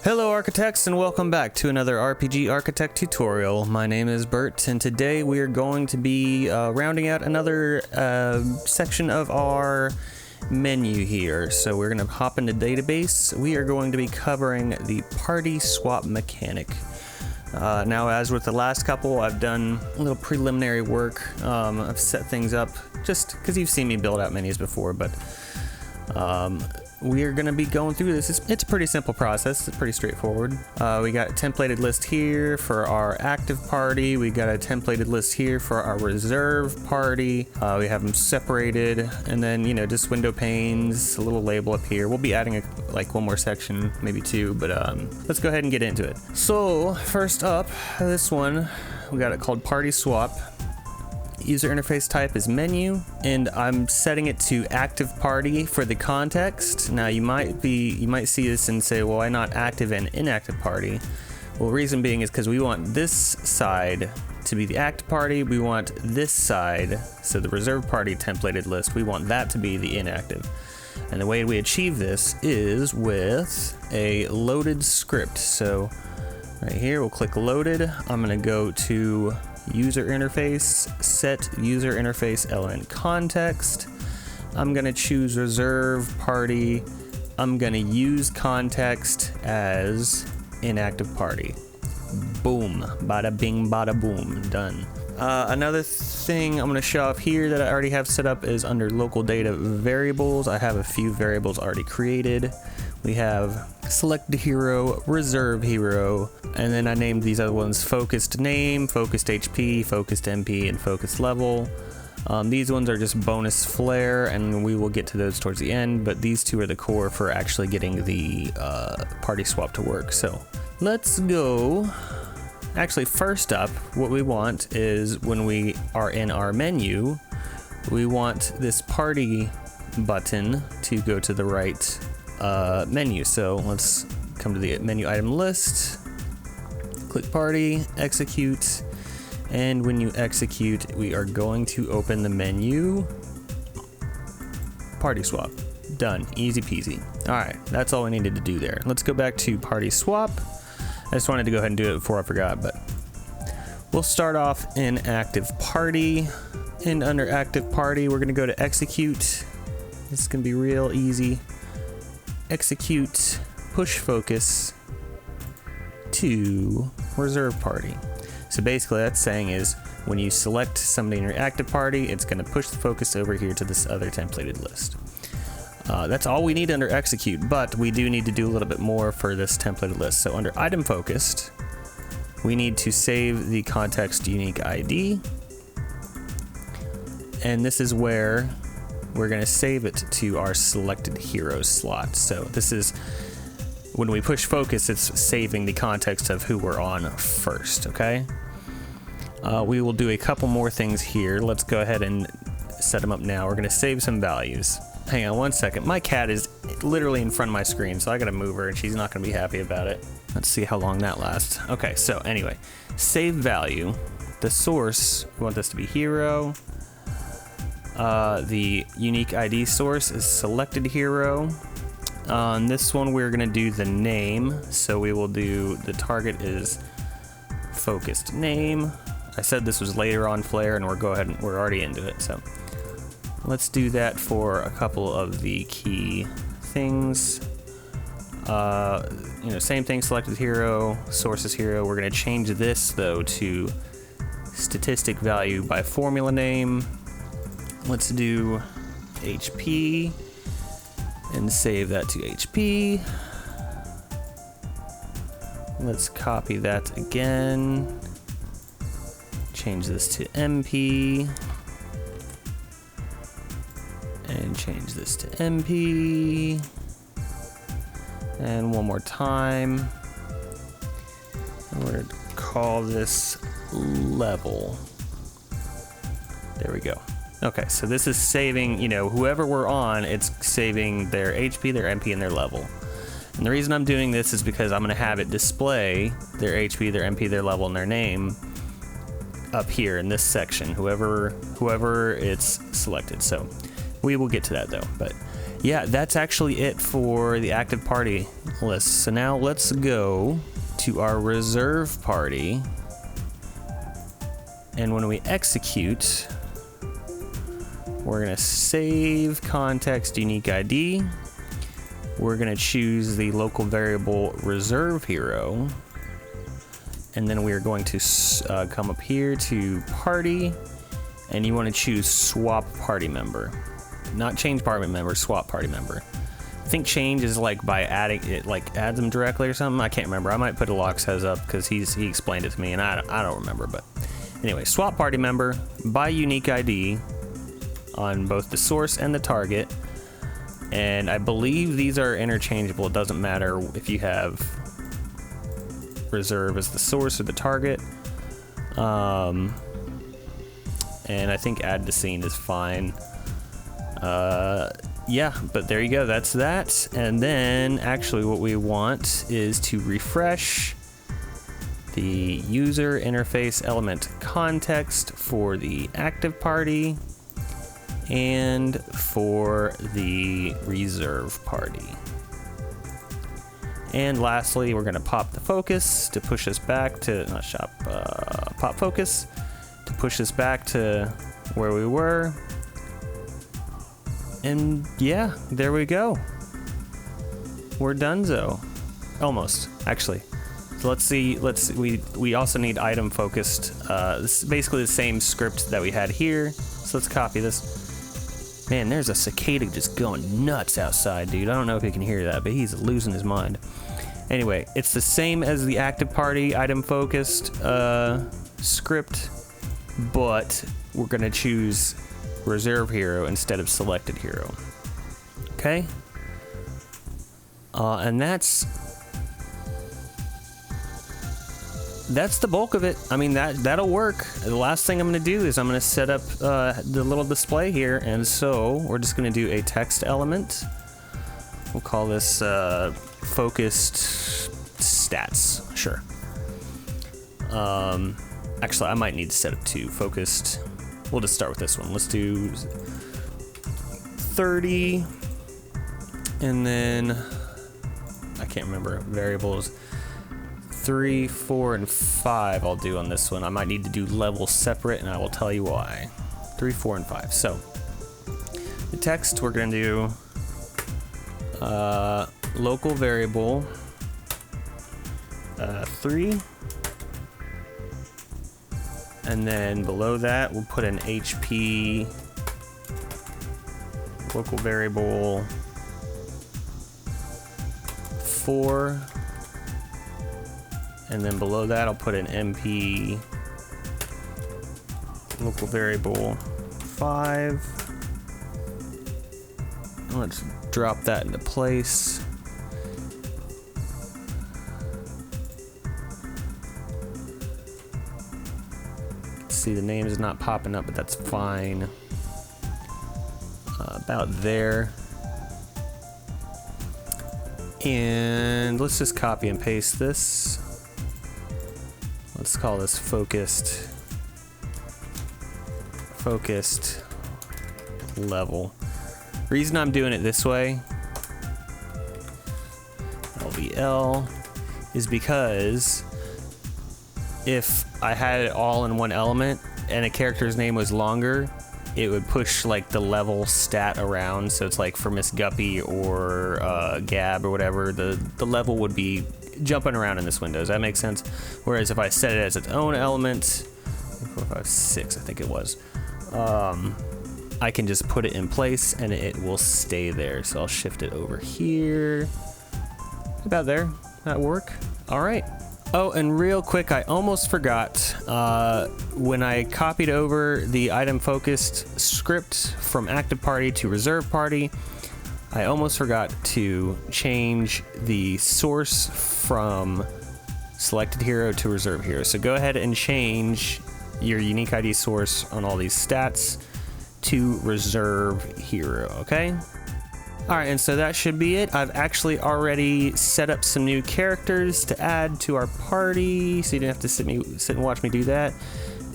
Hello architects, and welcome back to another RPG Architect tutorial. My name is Bert, and today we are going to be rounding out another section of our menu here. So we're going to hop into database. We are going to be covering the party swap mechanic. Now, as with the last couple, I've done a little preliminary work. I've set things up just because you've seen me build out menus before, but we are going to be going through this. It's a pretty simple process. It's pretty straightforward. We got a templated list here for our active party. We got a templated list here for our reserve party. We have them separated, and then, you know, just window panes, a little label up here. We'll be adding one more section, maybe two, but let's go ahead and get into it. So first up, this one, we got it called Party Swap. User interface type is menu, and I'm setting it to active party for the context. Now you might see this and say, well, why not active and inactive party? Well, reason being is because we want this side to be the active party. We want this side, so the reserve party templated list, we want that to be the inactive. And the way we achieve this is with a loaded script. So right here, we'll click loaded. I'm gonna go to user interface, set user interface element context. I'm gonna choose reserve party. I'm gonna use context as inactive party. Boom, bada bing, bada boom, done. Another thing I'm gonna show off here that I already have set up is under local data variables. I have a few variables already created. We have select hero, reserve hero, and then I named these other ones focused name, focused HP, focused MP, and focused level. These ones are just bonus flair, and we will get to those towards the end, but these two are the core for actually getting the party swap to work. So let's go. Actually, first up, what we want is when we are in our menu, we want this party button to go to the right menu. So let's come to the menu item list, click party, execute, and when you execute, we are going to open the menu. Party swap, done, easy peasy. All right, that's all we needed to do there. Let's go back to party swap. I just wanted to go ahead and do it before I forgot, but we'll start off in active party, and under active party, we're gonna go to execute. This is gonna be real easy. Execute push focus to reserve party. So basically that's saying is when you select somebody in your active party, it's going to push the focus over here to this other templated list. That's all we need under execute, but we do need to do a little bit more for this templated list. So under item focused, we need to save the context unique ID, and this is where we're going to save it to our selected heroes slot. So this is when we push focus, it's saving the context of who we're on first, okay? We will do a couple more things here. Let's go ahead and set them up now. We're going to save some values. Hang on one second. My cat is literally in front of my screen, so I got to move her, and she's not going to be happy about it. Let's see how long that lasts. Okay, so anyway, save value. The source, we want this to be hero. The unique ID source is selected hero. On this one, we're going to do the name. So we will do, the target is focused name. I said this was later on Flare, and we're already into it. So let's do that for a couple of the key things. Same thing, selected hero, source is hero. We're going to change this though to statistic value by formula name. Let's do HP and save that to HP. Let's copy that again. Change this to MP. And change this to MP. And one more time. And we're going to call this level. There we go. Okay, so this is saving, whoever we're on, it's saving their HP, their MP, and their level. And the reason I'm doing this is because I'm going to have it display their HP, their MP, their level, and their name up here in this section, whoever it's selected. So We will get to that though, but yeah, that's actually it for the active party list. So now let's go to our reserve party. And when we execute, we're gonna save context unique ID. We're gonna choose the local variable reserve hero. And then we are going to come up here to party, and you wanna choose swap party member. Not change party member, swap party member. I think change is like by adding it, like adds them directly or something. I can't remember. I might put Aloxes up because he explained it to me and I don't remember. But anyway, swap party member by unique ID on both the source and the target. And I believe these are interchangeable. It doesn't matter if you have reserve as the source or the target. And I think add to scene is fine. Yeah, but there you go, that's that. And then actually what we want is to refresh the user interface element context for the active party and for the reserve party. And lastly, we're gonna pop the focus to push us back to, pop focus to push us back to where we were. And yeah, there we go. We're donezo. Almost, actually. So let's see, we also need item focused. This is basically the same script that we had here. So let's copy this. Man, there's a cicada just going nuts outside, dude. I don't know if you can hear that, but he's losing his mind. Anyway, it's the same as the active party item focused script, but we're gonna choose reserve hero instead of selected hero. Okay? And that's the bulk of it. I mean, that'll work. The last thing I'm gonna do is I'm gonna set up the little display here, and so we're just gonna do a text element. We'll call this focused stats. Sure. Actually, I might need to set up two focused. We'll just start with this one. Let's do 30, and then I can't remember variables. 3, 4, and 5 I'll do on this one. I might need to do levels separate, and I will tell you why. 3, 4, and 5. So the text, we're gonna do local variable 3. And then below that, we'll put an HP local variable 4. And then below that, I'll put an MP local variable 5. And let's drop that into place. See, the name is not popping up, but that's fine. About there. And let's just copy and paste this. Let's call this focused level. Reason I'm doing it this way, LVL, is because if I had it all in one element and a character's name was longer, it would push like the level stat around. So it's like for Miss Guppy or Gab or whatever, the level would be jumping around in this window. Does that make sense? Whereas if I set it as its own element, 4, 5, 6, I think it was, I can just put it in place and it will stay there. So I'll shift it over here. About there. That work? All right. Oh, and real quick, I almost forgot, when I copied over the item focused script from active party to reserve party, I almost forgot to change the source from selected hero to reserve hero. So go ahead and change your unique ID source on all these stats to reserve hero, okay? All right, and so that should be it. I've actually already set up some new characters to add to our party, so you didn't have to sit and watch me do that.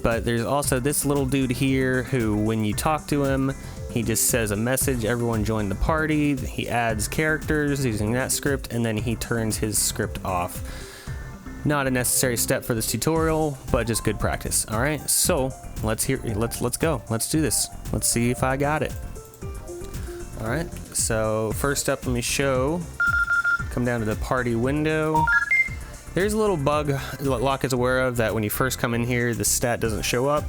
But there's also this little dude here who, when you talk to him, He just says a message, everyone join the party. He adds characters using that script, and then he turns his script off. Not a necessary step for this tutorial, but just good practice. All right, so let's go. Let's do this. Let's see if I got it. All right, so first up, let me show. Come down to the party window. There's a little bug that Locke is aware of, that when you first come in here, the stat doesn't show up.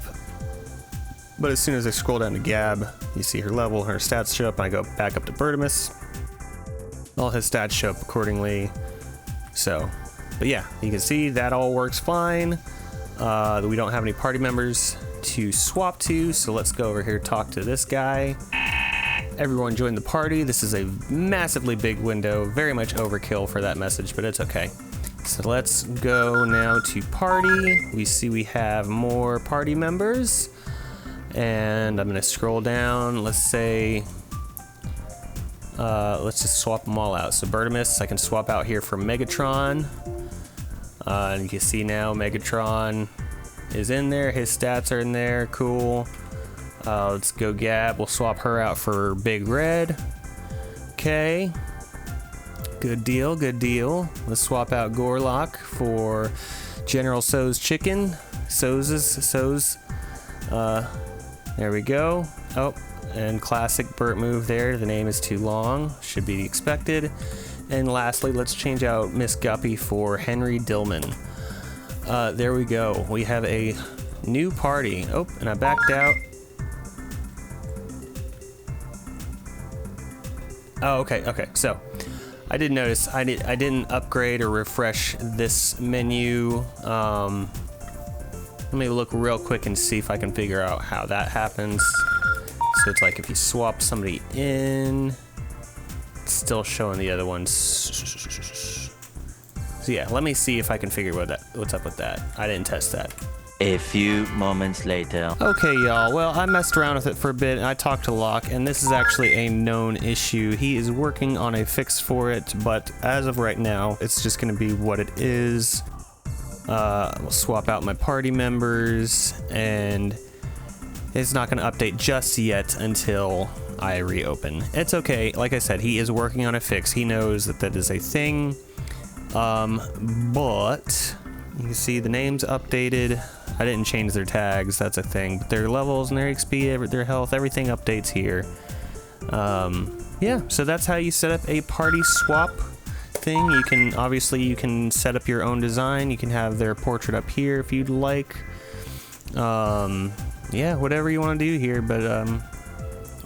But as soon as I scroll down to Gab, you see her level, her stats show up, and I go back up to Bertimus. All his stats show up accordingly. So, but yeah, you can see that all works fine. We don't have any party members to swap to, so let's go over here, talk to this guy. Everyone join the party. This is a massively big window, very much overkill for that message, but it's okay. So let's go now to party. We see we have more party members. And I'm gonna scroll down. Let's say, let's just swap them all out. So Bertimus, I can swap out here for Megatron. And you can see now Megatron is in there. His stats are in there. Cool. Let's go Gab. We'll swap her out for Big Red. Okay. Good deal. Good deal. Let's swap out Gorlock for General So's chicken. So's. There we go. Oh, and classic Bert move there. The name is too long. Should be expected. And lastly, let's change out Miss Guppy for Henry Dillman. There we go. We have a new party. Oh, and I backed out. Oh, okay. So, I did notice I didn't upgrade or refresh this menu. Let me look real quick and see if I can figure out how that happens. So it's like if you swap somebody in, it's still showing the other ones. So yeah, let me see if I can figure what's up with that. I didn't test that. A few moments later. Okay, y'all. Well, I messed around with it for a bit, and I talked to Locke, and this is actually a known issue. He is working on a fix for it, but as of right now, it's just going to be what it is. We'll swap out my party members, and it's not going to update just yet until I reopen. It's okay. Like I said, he is working on a fix. He knows that that is a thing. But you can see the names updated. I didn't change their tags. That's a thing. But their levels and their XP, their health, everything updates here. Yeah, so that's how you set up a party swap thing. You can obviously set up your own design. You can have their portrait up here if you'd like. Yeah, whatever you want to do here, but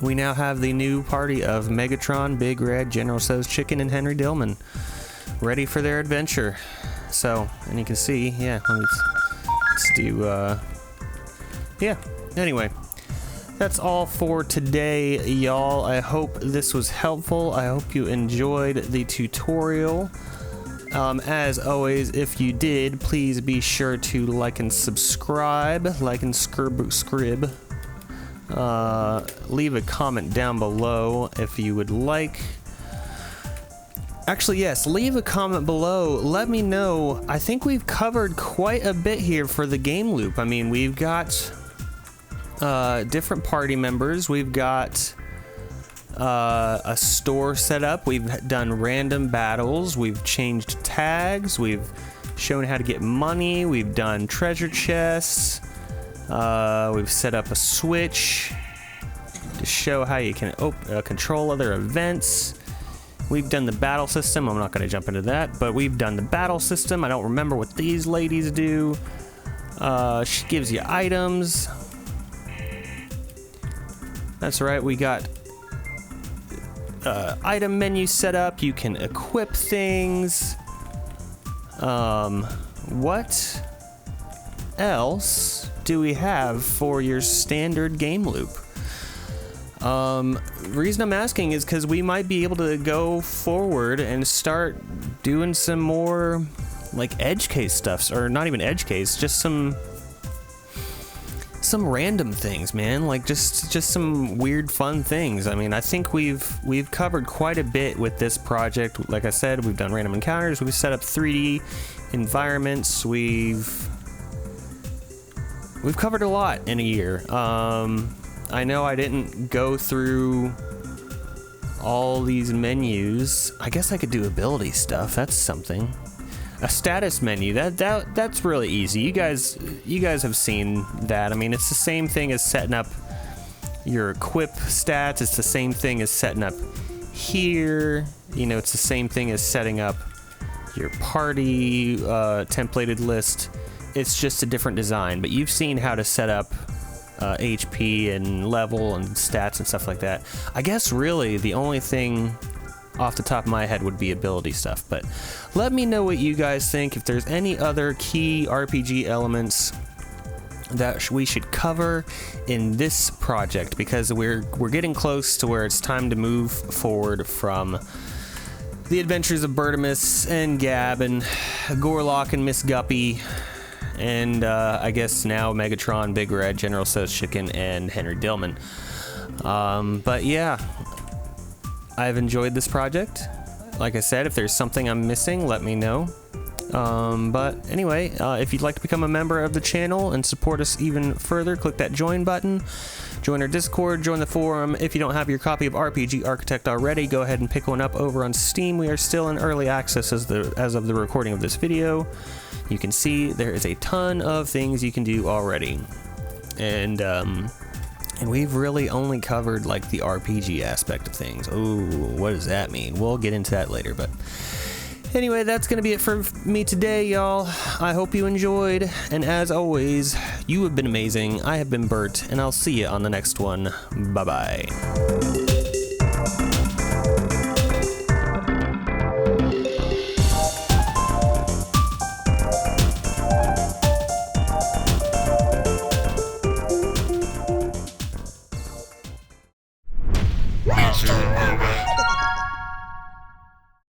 we now have the new party of Megatron, Big Red, General So's Chicken, and Henry Dillman ready for their adventure. So, and you can see, yeah, let's do yeah, anyway, that's all for today, y'all. I hope this was helpful. I hope you enjoyed the tutorial. As always, if you did, please be sure to like and subscribe, scrib. Leave a comment down below if you would like. Actually, yes, leave a comment below. Let me know. I think we've covered quite a bit here for the game loop. I mean, we've got different party members. We've got a store set up. We've done random battles. We've changed tags. We've shown how to get money. We've done treasure chests. We've set up a switch to show how you can control other events. We've done the battle system. I'm not going to jump into that, but we've done the battle system. I don't remember what these ladies do. She gives you items. That's right. We got item menu set up. You can equip things. What else do we have for your standard game loop? Reason I'm asking is because we might be able to go forward and start doing some more like edge case stuffs, or not even edge case, just some random things, man. Like just some weird fun things. I mean, I think we've covered quite a bit with this project. Like I said, we've done random encounters, we've set up 3D environments, we've covered a lot in a year. I know I didn't go through all these menus. I guess I could do ability stuff. That's something. A status menu. That's really easy. You guys have seen that. I mean, it's the same thing as setting up your equip stats. It's the same thing as setting up here. You know, it's the same thing as setting up your party templated list. It's just a different design, but you've seen how to set up HP and level and stats and stuff like that. I guess really the only thing off the top of my head would be ability stuff, but let me know what you guys think. If there's any other key RPG elements that we should cover in this project, because we're getting close to where it's time to move forward from the adventures of Bertimus and Gab and Gorlock and Miss Guppy, and I guess now Megatron, Big Red, General So's Chicken, and Henry Dillman. But yeah, I've enjoyed this project. Like I said, if there's something I'm missing, let me know. But anyway, if you'd like to become a member of the channel and support us even further, click that join button. Join our Discord, join the forum. If you don't have your copy of RPG Architect already, go ahead and pick one up over on Steam. We are still in early access as of the recording of this video. You can see there is a ton of things you can do already. And we've really only covered like the RPG aspect of things. Oh, what does that mean? We'll get into that later, but anyway, that's going to be it for me today, y'all. I hope you enjoyed, and as always, you have been amazing. I have been Bert, and I'll see you on the next one. Bye-bye.